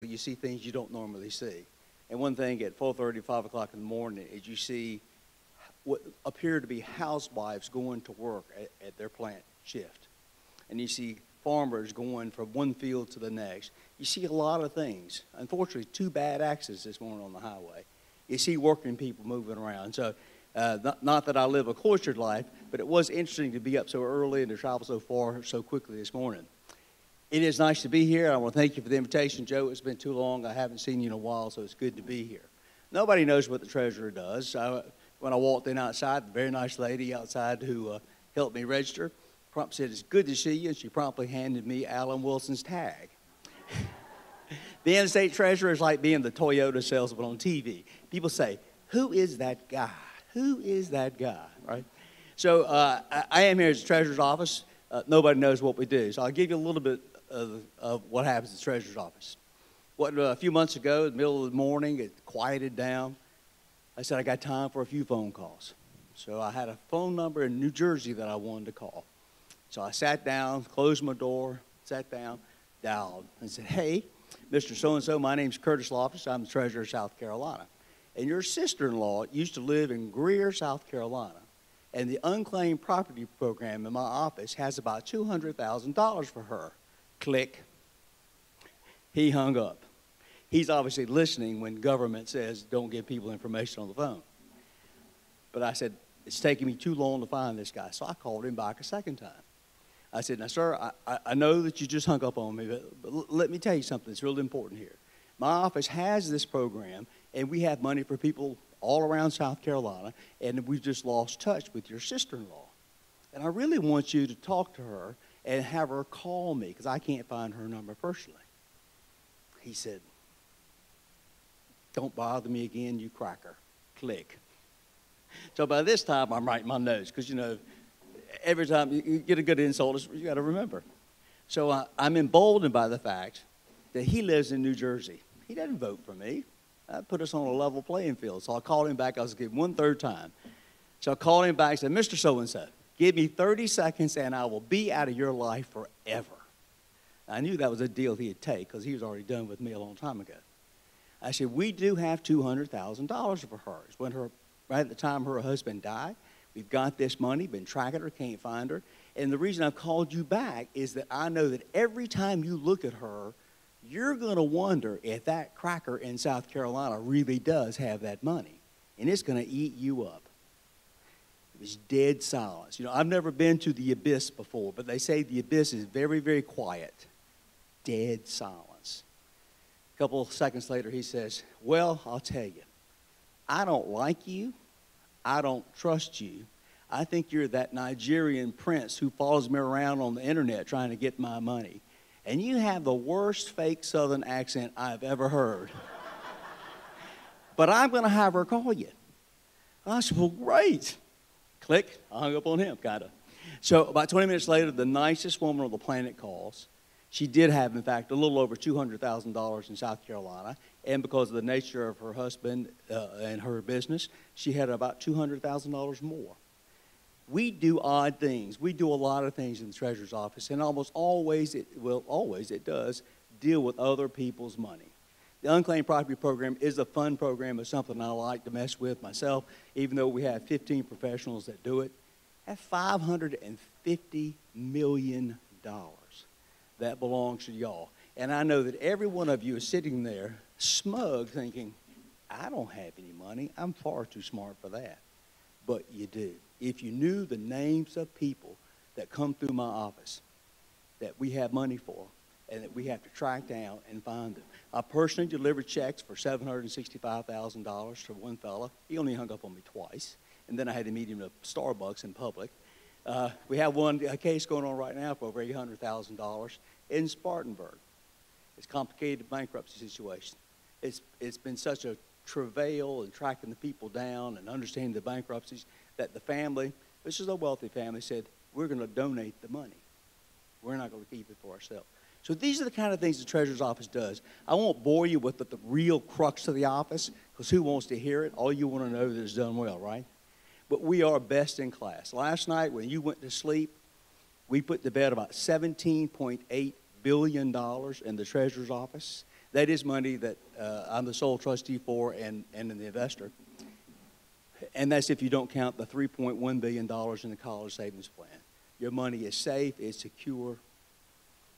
you see things you don't normally see. And one thing at 4:30, 5 o'clock in the morning is you see what appear to be housewives going to work at their plant shift. And you see farmers going from one field to the next. You see a lot of things. Unfortunately, 2 bad accidents this morning on the highway. You see working people moving around. So not that I live a cloistered life, but it was interesting to be up so early and to travel so far so quickly this morning. It is nice to be here. I want to thank you for the invitation, Joe. It's been too long. I haven't seen you in a while, so it's good to be here. Nobody knows what the treasurer does. When I walked in outside, the very nice lady outside who helped me register promptly said, "It's good to see you," and she promptly handed me Alan Wilson's tag. Being the state treasurer is like being the Toyota salesman on TV. People say, "Who is that guy? Who is that guy?" Right? So I am here at the treasurer's office. Nobody knows what we do. So I'll give you a little bit of what happens at the treasurer's office. A few months ago, in the middle of the morning, it quieted down. I said, I got time for a few phone calls. So I had a phone number in New Jersey that I wanted to call. So I sat down, closed my door, sat down, dialed, and said, "Hey, Mr. So-and-so, my name's Curtis Loftis. I'm the treasurer of South Carolina. And your sister-in-law used to live in Greer, South Carolina. And the unclaimed property program in my office has about $200,000 for her." Click. He hung up. He's obviously listening when government says don't give people information on the phone. But I said, it's taking me too long to find this guy. So I called him back a second time. I said, "Now, sir, I know that you just hung up on me, but let me tell you something that's really important here. My office has this program, and we have money for people all around South Carolina, and we've just lost touch with your sister-in-law. And I really want you to talk to her and have her call me because I can't find her number personally." He said, "Don't bother me again, you cracker." Click. So by this time, I'm writing my notes because, you know, every time you get a good insult, you got to remember. So I'm emboldened by the fact that he lives in New Jersey. He doesn't vote for me. That put us on a level playing field. So I called him back. I was giving 1/3 time. So I called him back and said, "Mr. So-and-so, give me 30 seconds and I will be out of your life forever." I knew that was a deal he'd take because he was already done with me a long time ago. I said, "We do have $200,000 for her. It's when right at the time her husband died. We've got this money, been tracking her, can't find her. And the reason I've called you back is that I know that every time you look at her, you're going to wonder if that cracker in South Carolina really does have that money. And it's going to eat you up." It was dead silence. You know, I've never been to the abyss before, but they say the abyss is very, very quiet. Dead silence. A couple of seconds later, he says, "Well, I'll tell you. I don't like you. I don't trust you. I think you're that Nigerian prince who follows me around on the internet trying to get my money. And you have the worst fake Southern accent I've ever heard. But I'm going to have her call you." I said, "Well, great." Click. I hung up on him, kind of. So about 20 minutes later, the nicest woman on the planet calls. She did have, in fact, a little over $200,000 in South Carolina. And because of the nature of her husband and her business, she had about $200,000 more. We do odd things. We do a lot of things in the treasurer's office, and almost always it does deal with other people's money. The unclaimed property program is a fun program. It's something I like to mess with myself, even though we have 15 professionals that do it. That's $550 million that belongs to y'all. And I know that every one of you is sitting there smug thinking, "I don't have any money. I'm far too smart for that." But you do. If you knew the names of people that come through my office that we have money for and that we have to track down and find them. I personally delivered checks for $765,000 to one fella. He only hung up on me twice. And then I had to meet him at Starbucks in public. We have a case going on right now for over $800,000 in Spartanburg. It's a complicated bankruptcy situation. It's been such a travail in tracking the people down and understanding the bankruptcies that the family, this is a wealthy family, said, "We're going to donate the money. We're not going to keep it for ourselves." So these are the kind of things the treasurer's office does. I won't bore you with the real crux of the office because who wants to hear it? All you want to know is it's done well, right? But we are best in class. Last night when you went to sleep, we put to bed about $17.8 billion in the treasurer's office. That is money that I'm the sole trustee for and the investor. And that's if you don't count the $3.1 billion in the college savings plan. Your money is safe, it's secure,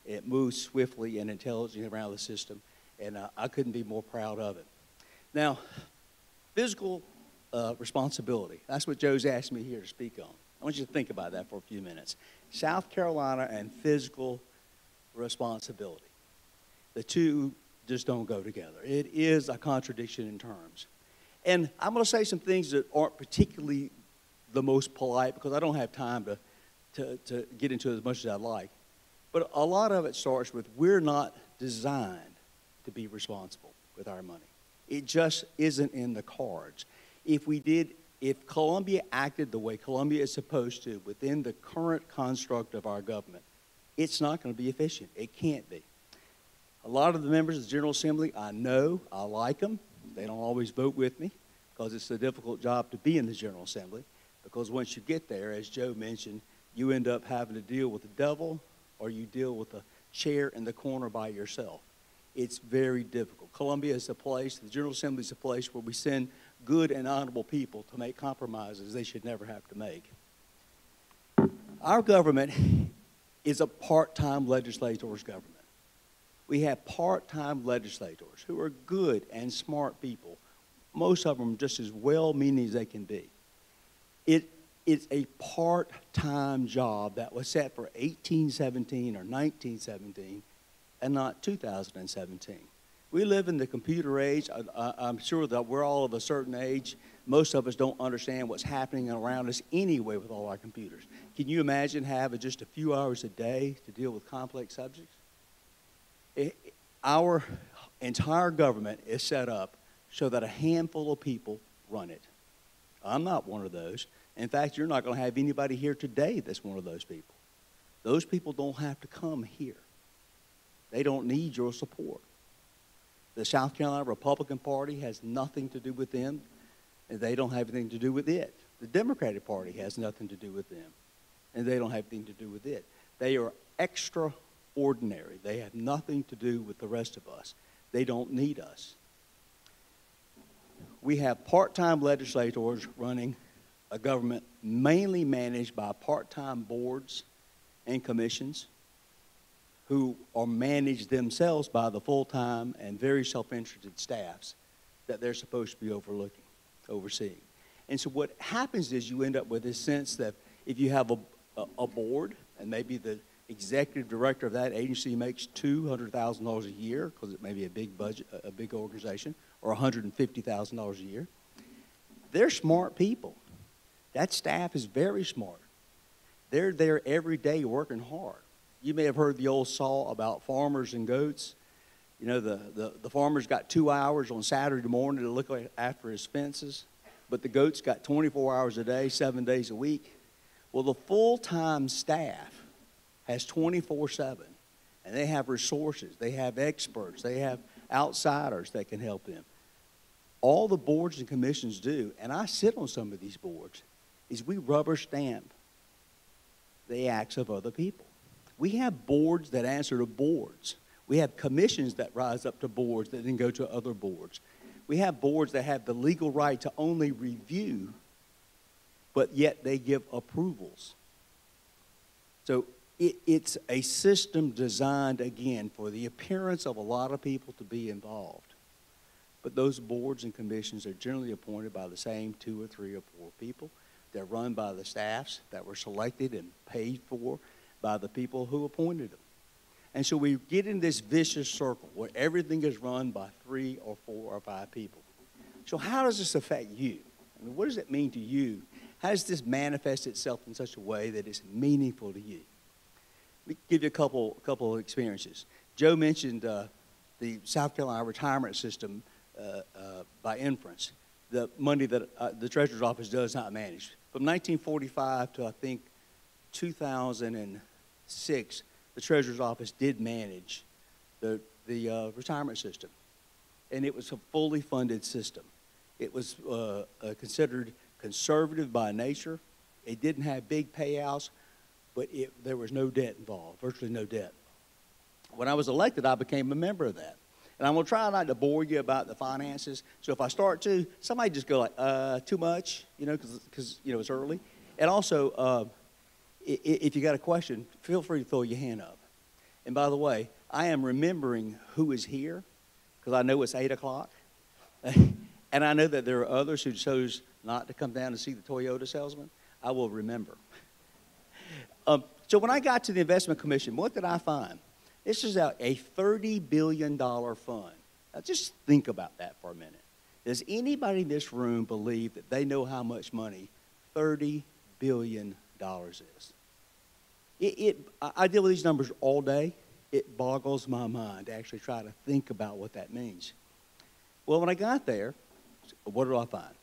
it moves swiftly and intelligently around the system, and I couldn't be more proud of it. Now, fiscal responsibility. That's what Joe's asked me here to speak on. I want you to think about that for a few minutes. South Carolina and fiscal responsibility. The two just don't go together. It is a contradiction in terms. And I'm going to say some things that aren't particularly the most polite because I don't have time to get into it as much as I'd like. But a lot of it starts with we're not designed to be responsible with our money. It just isn't in the cards. If Columbia acted the way Columbia is supposed to within the current construct of our government, it's not going to be efficient. It can't be. A lot of the members of the General Assembly, I know, I like them. They don't always vote with me because it's a difficult job to be in the General Assembly because once you get there, as Joe mentioned, you end up having to deal with the devil or you deal with a chair in the corner by yourself. It's very difficult. Columbia is a place, the General Assembly is a place where we send good and honorable people to make compromises they should never have to make. Our government is a part-time legislator's government. We have part-time legislators who are good and smart people, most of them just as well-meaning as they can be. It's a part-time job that was set for 1817 or 1917 and not 2017. We live in the computer age. I'm sure that we're all of a certain age. Most of us don't understand what's happening around us anyway with all our computers. Can you imagine having just a few hours a day to deal with complex subjects? Our entire government is set up so that a handful of people run it. I'm not one of those. In fact, you're not going to have anybody here today that's one of those people. Those people don't have to come here. They don't need your support. The South Carolina Republican Party has nothing to do with them, and they don't have anything to do with it. The Democratic Party has nothing to do with them, and they don't have anything to do with it. They are extraordinary. They have nothing to do with the rest of us. They don't need us. We have part-time legislators running a government mainly managed by part-time boards and commissions who are managed themselves by the full-time and very self-interested staffs that they're supposed to be overseeing. And so what happens is you end up with this sense that if you have a board, and maybe the executive director of that agency makes $200,000 a year, because it may be a big budget, a big organization, or $150,000 a year, they're smart people. That staff is very smart. They're there every day working hard. You may have heard the old saw about farmers and goats. You know, the farmer's got 2 hours on Saturday morning to look after his fences, but the goat's got 24 hours a day, 7 days a week. Well, the full-time staff has 24/7, and they have resources. They have experts. They have outsiders that can help them. All the boards and commissions do, and I sit on some of these boards, is we rubber stamp the acts of other people. We have boards that answer to boards. We have commissions that rise up to boards that then go to other boards. We have boards that have the legal right to only review, but yet they give approvals. So it's a system designed, again, for the appearance of a lot of people to be involved. But those boards and commissions are generally appointed by the same 2 or 3 or 4 people. They're run by the staffs that were selected and paid for by the people who appointed them. And so we get in this vicious circle where everything is run by 3 or 4 or 5 people. So how does this affect you? I mean, what does it mean to you? How does this manifest itself in such a way that it's meaningful to you? Let me give you a couple of experiences. Joe mentioned the South Carolina retirement system by inference, the money that the Treasurer's Office does not manage. From 1945 to, I think, 2006, the Treasurer's Office did manage the retirement system, and it was a fully funded system. It was considered conservative by nature. It didn't have big payouts, but there was no debt involved, virtually no debt. When I was elected, I became a member of that. And I'm going to try not to bore you about the finances. So if I start to, somebody just go like, too much, because it's early. And also, if you got a question, feel free to throw your hand up. And by the way, I am remembering who is here, because I know it's 8 o'clock. And I know that there are others who chose not to come down to see the Toyota salesman. I will remember. So when I got to the Investment Commission, what did I find? This is a $30 billion fund. Now just think about that for a minute. Does anybody in this room believe that they know how much money $30 billion is? I deal with these numbers all day. It boggles my mind to actually try to think about what that means. Well, when I got there, what did I find?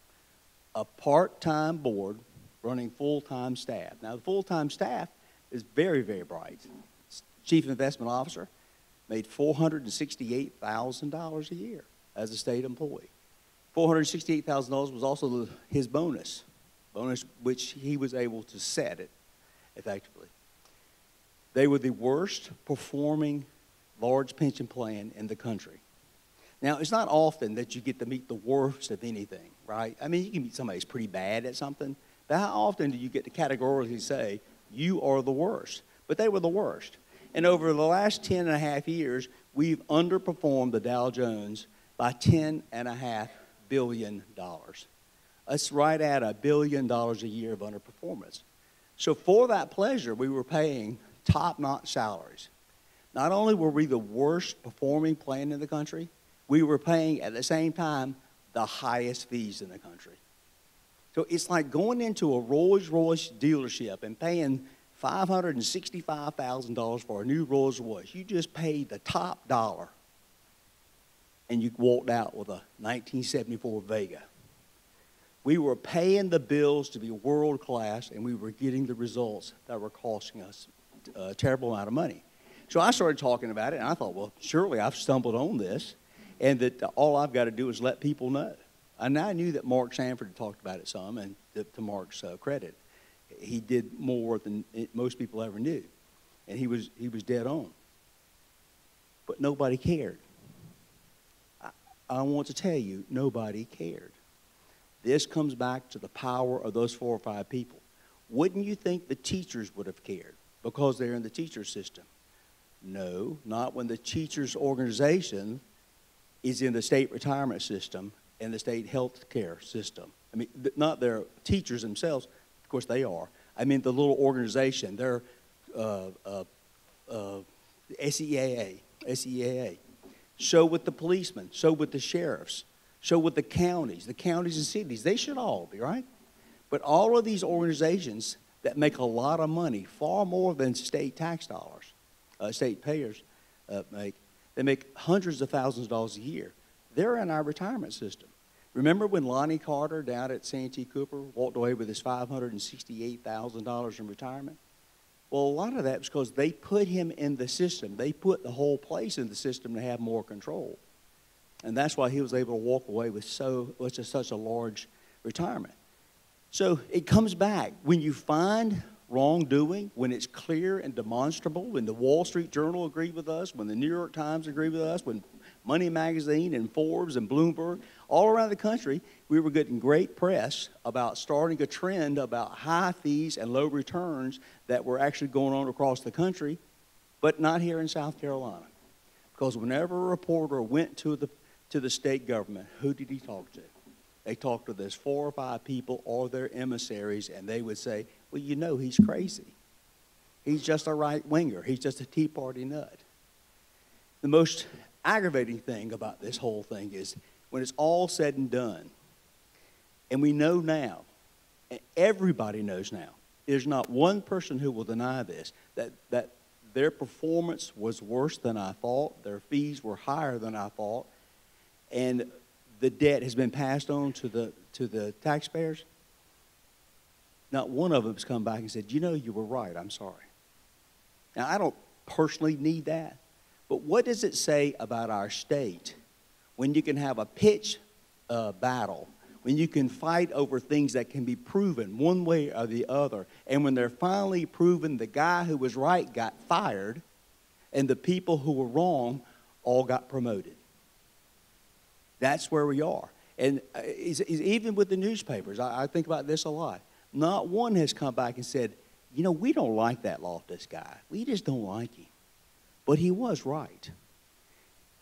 A part-time board running full-time staff. Now, the full-time staff is very, very bright. Chief Investment Officer made $468,000 a year as a state employee. $468,000 was also his bonus which he was able to set it effectively. They were the worst performing large pension plan in the country. Now, it's not often that you get to meet the worst of anything, right? I mean, you can meet somebody who's pretty bad at something, but how often do you get to categorically say, you are the worst? But they were the worst. And over the last 10 and a half years, we've underperformed the Dow Jones by $10.5 billion. That's right at $1 billion a year of underperformance. So for that pleasure, we were paying top-notch salaries. Not only were we the worst performing plan in the country, we were paying at the same time the highest fees in the country. So it's like going into a Rolls-Royce dealership and paying $565,000 for a new Rolls-Royce. You just paid the top dollar, and you walked out with a 1974 Vega. We were paying the bills to be world-class, and we were getting the results that were costing us a terrible amount of money. So I started talking about it, and I thought, well, surely I've stumbled on this, and that all I've got to do is let people know. And I knew that Mark Sanford had talked about it some, and to Mark's credit, he did more than most people ever knew, and he was dead on. But nobody cared. I want to tell you, nobody cared. This comes back to the power of those 4 or 5 people. Wouldn't you think the teachers would have cared because they're in the teacher system? No, not when the teachers' organization is in the state retirement system and the state health care system. I mean, not their teachers themselves. Of course, they are. I mean, the little organization, they're SCAA. So with the policemen, so with the sheriffs, so with the counties and cities. They should all be, right? But all of these organizations that make a lot of money, far more than state tax dollars, state payers make, they make hundreds of thousands of dollars a year. They're in our retirement system. Remember when Lonnie Carter down at Santee Cooper walked away with his $568,000 in retirement? Well, a lot of that was because they put him in the system. They put the whole place in the system to have more control. And that's why he was able to walk away with such a large retirement. So it comes back. When you find wrongdoing, when it's clear and demonstrable, when the Wall Street Journal agreed with us, when the New York Times agreed with us, when Money Magazine and Forbes and Bloomberg, all around the country, we were getting great press about starting a trend about high fees and low returns that were actually going on across the country, but not here in South Carolina. Because whenever a reporter went to the state government, who did he talk to? They talked to those 4 or 5 people or their emissaries, and they would say, well, you know, he's crazy. He's just a right-winger. He's just a Tea Party nut. The most aggravating thing about this whole thing is when it's all said and done, and we know now, and everybody knows now, there's not one person who will deny this, that their performance was worse than I thought, their fees were higher than I thought, and the debt has been passed on to the taxpayers. Not one of them has come back and said, you know, you were right, I'm sorry. Now, I don't personally need that, but what does it say about our state when you can have a pitch battle, when you can fight over things that can be proven one way or the other, and when they're finally proven the guy who was right got fired, and the people who were wrong all got promoted? That's where we are. And even with the newspapers, I think about this a lot. Not one has come back and said, you know, we don't like that Loftis guy. We just don't like him. But he was right.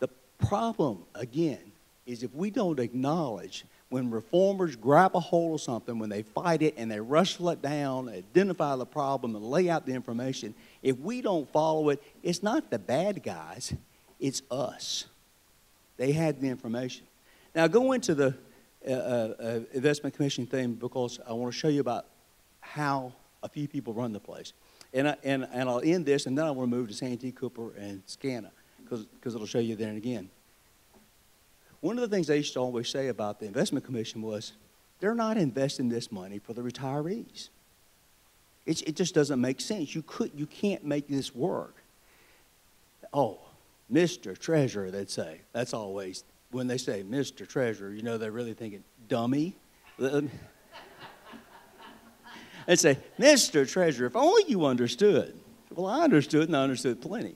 The problem, again, is if we don't acknowledge when reformers grab a hold of something, when they fight it and they wrestle it down, identify the problem and lay out the information, if we don't follow it, it's not the bad guys, it's us. They had the information. Now, go into the investment commission thing because I want to show you about how a few people run the place. And I'll end this, and then I want to move to Santee Cooper and SCANA because it'll show you there and again. One of the things they used to always say about the investment commission was, they're not investing this money for the retirees. It just doesn't make sense. You can't make this work. Oh, Mr. Treasurer, they'd say. That's always, when they say Mr. Treasurer, you know they're really thinking, dummy. They'd say, Mr. Treasurer, if only you understood. Well, I understood, and I understood plenty.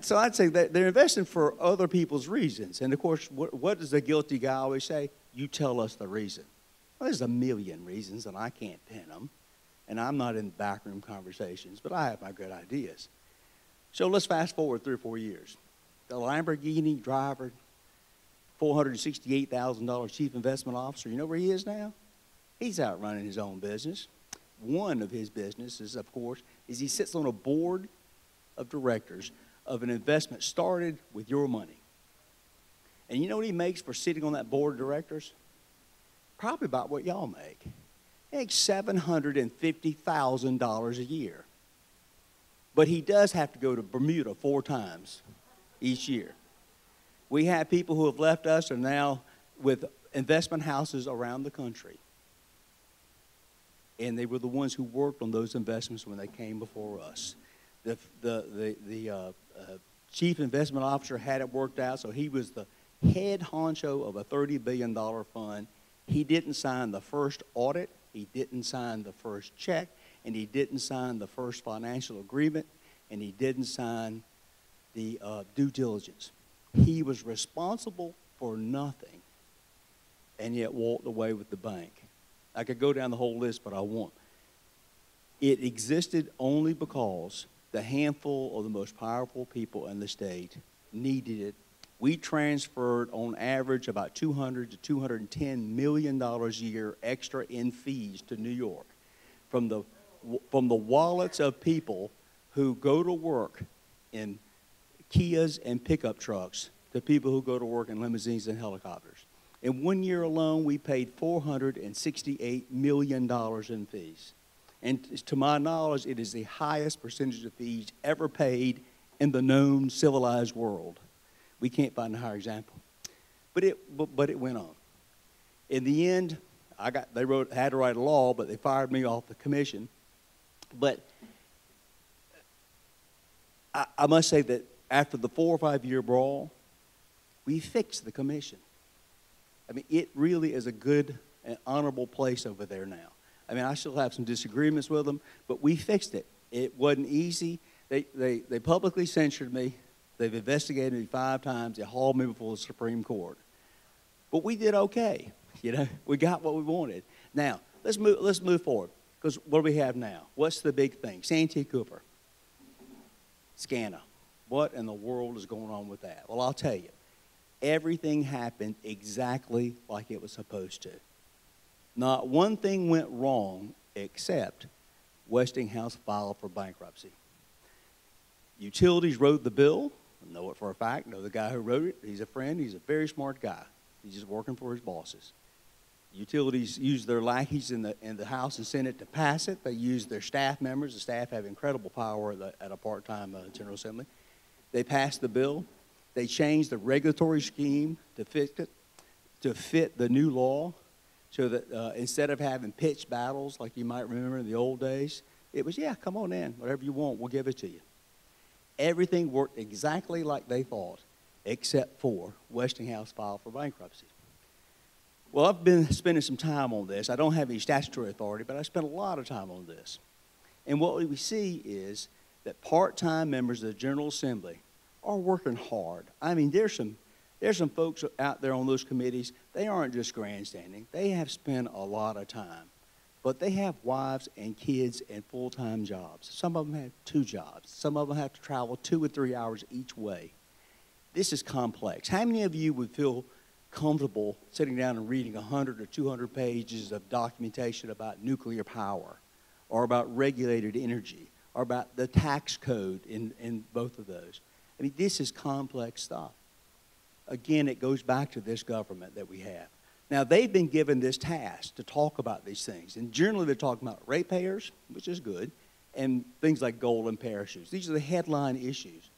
So I'd say that they're investing for other people's reasons. And, of course, what does the guilty guy always say? You tell us the reason. Well, there's a million reasons, and I can't pin them. And I'm not in backroom conversations, but I have my good ideas. So let's fast forward 3 or 4 years. The Lamborghini driver, $468,000 chief investment officer, you know where he is now? He's out running his own business. One of his businesses, of course, is he sits on a board of directors of an investment started with your money. And you know what he makes for sitting on that board of directors? Probably about what y'all make. He makes $750,000 a year. But he does have to go to Bermuda 4 times each year. We have people who have left us are now with investment houses around the country. And they were the ones who worked on those investments when they came before us. The chief investment officer had it worked out, so he was the head honcho of a $30 billion fund. He didn't sign the first audit, he didn't sign the first check, and he didn't sign the first financial agreement, and he didn't sign the due diligence. He was responsible for nothing, and yet walked away with the bank. I could go down the whole list, but I won't. It existed only because the handful of the most powerful people in the state needed it. We transferred, on average, about $200 to $210 million a year extra in fees to New York from the wallets of people who go to work in Kias and pickup trucks to people who go to work in limousines and helicopters. In 1 year alone, we paid $468 million in fees. And to my knowledge, it is the highest percentage of fees ever paid in the known civilized world. We can't find a higher example. But it went on. In the end, had to write a law, but they fired me off the commission. But I must say that after the 4 or 5 year brawl, we fixed the commission. I mean, it really is a good and honorable place over there now. I mean, I still have some disagreements with them, but we fixed it. It wasn't easy. They publicly censured me. They've investigated me 5 times. They hauled me before the Supreme Court. But we did okay. You know, we got what we wanted. Now, let's move forward, because what do we have now? What's the big thing? Santee Cooper. SCANA. What in the world is going on with that? Well, I'll tell you. Everything happened exactly like it was supposed to. Not one thing went wrong except Westinghouse filed for bankruptcy. Utilities wrote the bill. I know it for a fact. I know the guy who wrote it. He's a friend. He's a very smart guy. He's just working for his bosses. Utilities used their lackeys in the House and Senate to pass it. They used their staff members. The staff have incredible power at a part-time General Assembly. They passed the bill. They changed the regulatory scheme to fit the new law, so that instead of having pitched battles like you might remember in the old days, it was, yeah, come on in. Whatever you want, we'll give it to you. Everything worked exactly like they thought, except for Westinghouse filed for bankruptcy. Well, I've been spending some time on this. I don't have any statutory authority, but I spent a lot of time on this. And what we see is that part-time members of the General Assembly are working hard. I mean, there's some There's some folks out there on those committees, they aren't just grandstanding. They have spent a lot of time. But they have wives and kids and full-time jobs. Some of them have 2 jobs. Some of them have to travel 2 or 3 hours each way. This is complex. How many of you would feel comfortable sitting down and reading 100 or 200 pages of documentation about nuclear power or about regulated energy or about the tax code in both of those? I mean, this is complex stuff. Again, it goes back to this government that we have. Now, they've been given this task to talk about these things. And generally, they're talking about ratepayers, which is good, and things like golden parachutes. These are the headline issues.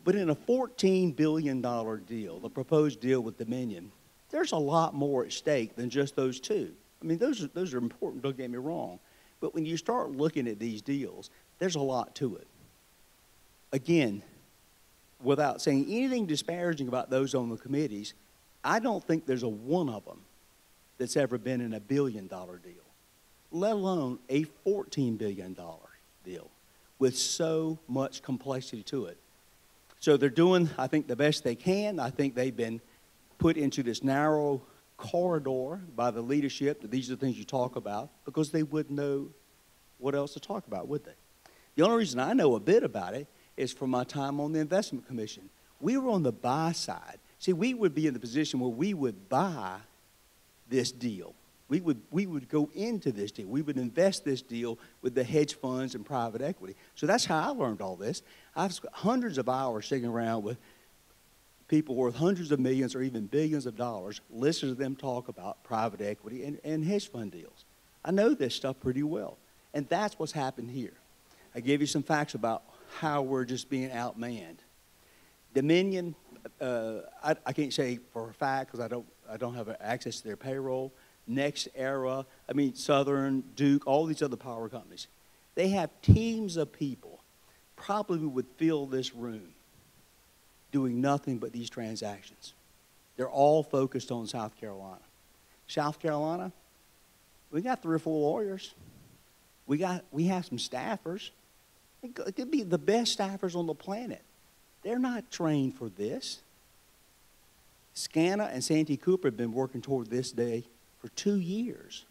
But in a $14 billion deal, the proposed deal with Dominion, there's a lot more at stake than just those 2. I mean, those are important, don't get me wrong. But when you start looking at these deals, there's a lot to it. Again, without saying anything disparaging about those on the committees, I don't think there's a one of them that's ever been in a $1 billion deal, let alone a $14 billion deal with so much complexity to it. So they're doing, I think, the best they can. I think they've been put into this narrow corridor by the leadership that these are the things you talk about because they wouldn't know what else to talk about, would they? The only reason I know a bit about it is from my time on the Investment Commission. We were on the buy side. See, we would be in the position where we would buy this deal. We would go into this deal. We would invest this deal with the hedge funds and private equity. So that's how I learned all this. I've spent hundreds of hours sitting around with people worth hundreds of millions or even billions of dollars, listening to them talk about private equity and hedge fund deals. I know this stuff pretty well. And that's what's happened here. I gave you some facts about how we're just being outmanned. Dominion, I can't say for a fact because I don't have access to their payroll. Next Era, I mean Southern, Duke, all these other power companies. They have teams of people probably would fill this room doing nothing but these transactions. They're all focused on South Carolina. South Carolina, we got 3 or 4 lawyers. We have some staffers. It could be the best staffers on the planet. They're not trained for this. Scanna and Santee Cooper have been working toward this day for 2 years.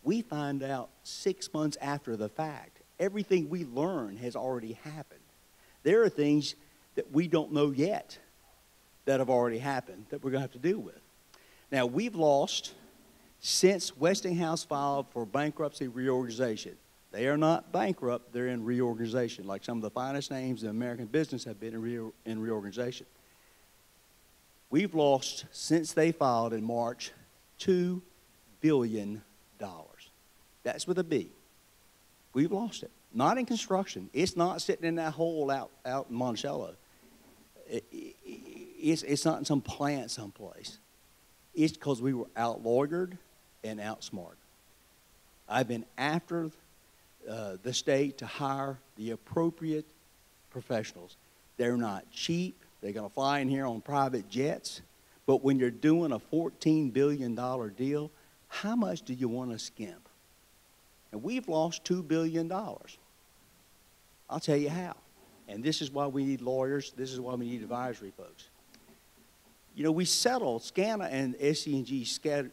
We find out 6 months after the fact. Everything we learn has already happened. There are things that we don't know yet that have already happened that we're going to have to deal with. Now, we've lost, since Westinghouse filed for bankruptcy reorganization. They are not bankrupt, they're in reorganization, like some of the finest names in American business have been in reorganization. We've lost, since they filed in March, $2 billion. That's with a B. We've lost it. Not in construction. It's not sitting in that hole out in Monticello. It's not in some plant someplace. It's because we were out-lawyered and outsmarted. I've been after the state to hire the appropriate professionals. They're not cheap. They're going to fly in here on private jets. But when you're doing a $14 billion deal, how much do you want to skimp? And we've lost $2 billion. I'll tell you how. And this is why we need lawyers. This is why we need advisory folks. You know, we settled, Scanna and SC&G,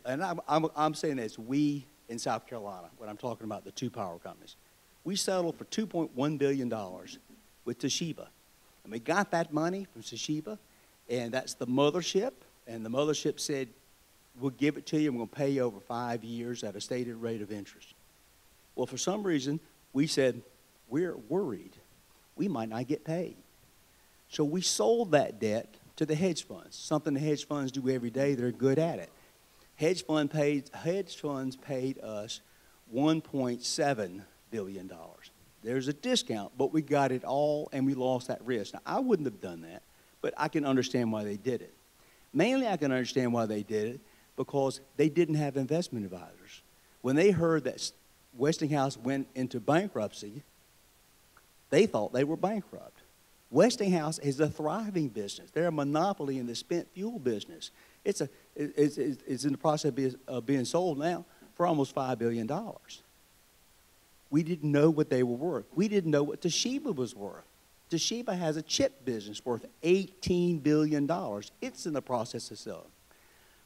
and I'm saying this, we in South Carolina, when I'm talking about the 2 power companies. We settled for $2.1 billion with Toshiba. And we got that money from Toshiba, and that's the mothership. And the mothership said, we'll give it to you, and we're going to pay you over 5 years at a stated rate of interest. Well, for some reason, we said, we're worried. We might not get paid. So we sold that debt to the hedge funds, something the hedge funds do every day. They're good at it. Hedge funds paid us $1.7 billion. There's a discount, but we got it all, and we lost that risk. Now, I wouldn't have done that, but I can understand why they did it. Mainly, I can understand why they did it because they didn't have investment advisors. When they heard that Westinghouse went into bankruptcy, they thought they were bankrupt. Westinghouse is a thriving business. They're a monopoly in the spent fuel business. It's in the process of being sold now for almost $5 billion. We didn't know what they were worth. We didn't know what Toshiba was worth. Toshiba has a chip business worth $18 billion. It's in the process of selling.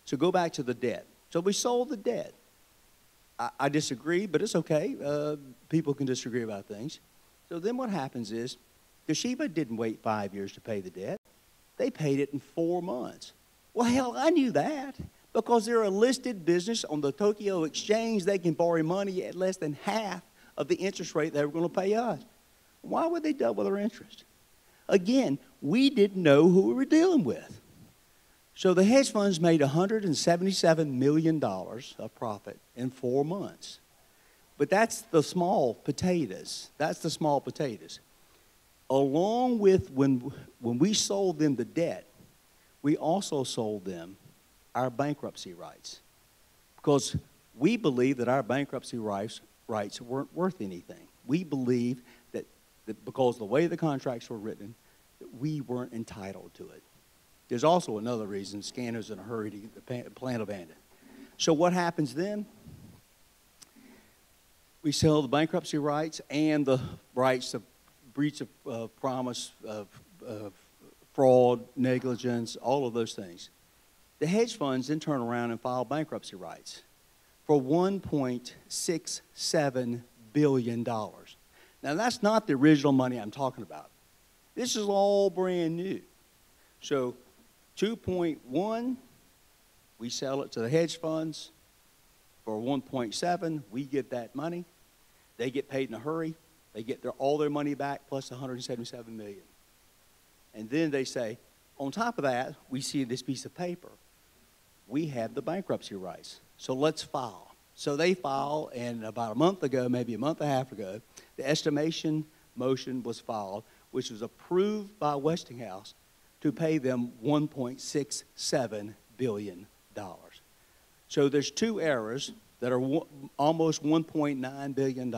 So go back to the debt. So we sold the debt. I disagree, but it's okay. People can disagree about things. So then what happens is Toshiba didn't wait 5 years to pay the debt. They paid it in 4 months. Well, hell, I knew that. Because they're a listed business on the Tokyo Exchange, they can borrow money at less than half of the interest rate they were going to pay us. Why would they double their interest? Again, we didn't know who we were dealing with. So the hedge funds made $177 million of profit in 4 months. But that's the small potatoes. That's the small potatoes. Along with when we sold them the debt, we also sold them our bankruptcy rights. Because we believe that our bankruptcy rights weren't worth anything. We believe that because of the way the contracts were written, that we weren't entitled to it. There's also another reason: Scanner's in a hurry to get the plant abandoned. So what happens then? We sell the bankruptcy rights and the rights of breach of promise, fraud, negligence, all of those things. The hedge funds then turn around and file bankruptcy rights for $1.67 billion. Now, that's not the original money I'm talking about. This is all brand new. So 2.1, we sell it to the hedge funds. For 1.7, we get that money. They get paid in a hurry. They get all their money back plus $177 million. And then they say, on top of that, we see this piece of paper. We have the bankruptcy rights, so let's file. So they file, and about a month ago, maybe a month and a half ago, the estimation motion was filed, which was approved by Westinghouse to pay them $1.67 billion. So there's two errors that are almost $1.9 billion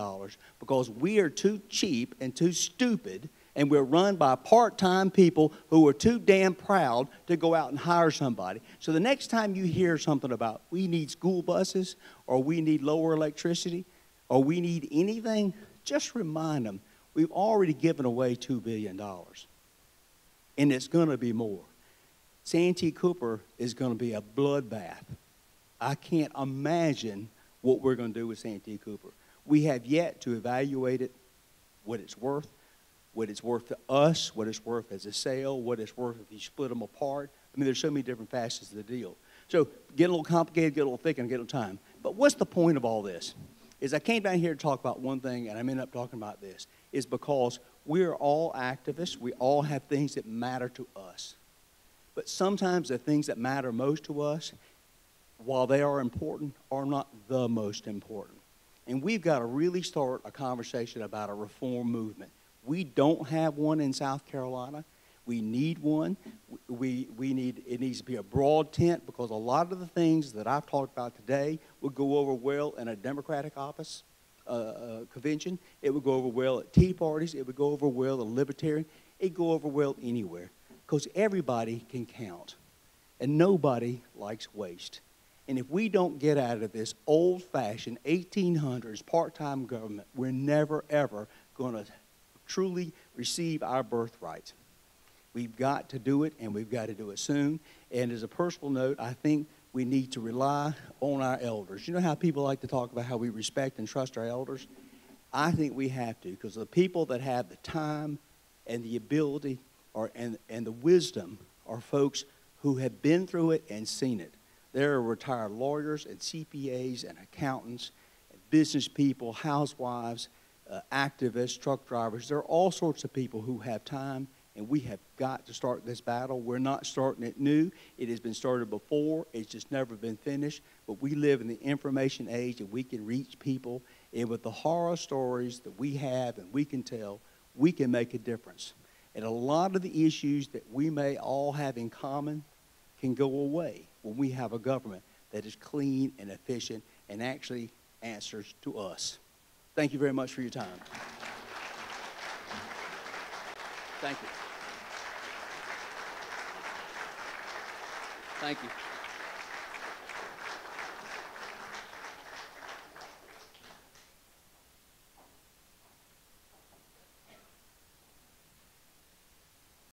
because we are too cheap and too stupid, and we're run by part-time people who are too damn proud to go out and hire somebody. So the next time you hear something about we need school buses or we need lower electricity or we need anything, just remind them we've already given away $2 billion. And it's going to be more. Santee Cooper is going to be a bloodbath. I can't imagine what we're going to do with Santee Cooper. We have yet to evaluate it, what it's worth to us, what it's worth as a sale, what it's worth if you split them apart. I mean, there's so many different facets of the deal. So get a little complicated, get a little thick, and get a little time. But what's the point of all this? Is I came down here to talk about one thing, and I ended up talking about this, is because we're all activists. We all have things that matter to us. But sometimes the things that matter most to us, while they are important, are not the most important. And we've got to really start a conversation about a reform movement. We don't have one in South Carolina. We need one. It needs to be a broad tent because a lot of the things that I've talked about today would go over well in a Democratic office convention. It would go over well at tea parties. It would go over well at Libertarian. It'd go over well anywhere because everybody can count. And nobody likes waste. And if we don't get out of this old-fashioned 1800s part-time government, we're never, ever going to truly receive our birthright. We've got to do it, and we've got to do it soon. And as a personal note, I think we need to rely on our elders. You know how people like to talk about how we respect and trust our elders? I think we have to, because the people that have the time and the ability and the wisdom are folks who have been through it and seen it. There are retired lawyers and CPAs and accountants, and business people, housewives, activists, truck drivers. There are all sorts of people who have time, and we have got to start this battle. We're not starting it new. It has been started before. It's just never been finished. But we live in the information age, and we can reach people. And with the horror stories that we have and we can tell, we can make a difference. And a lot of the issues that we may all have in common can go away when we have a government that is clean and efficient and actually answers to us. Thank you very much for your time. Thank you. Thank you.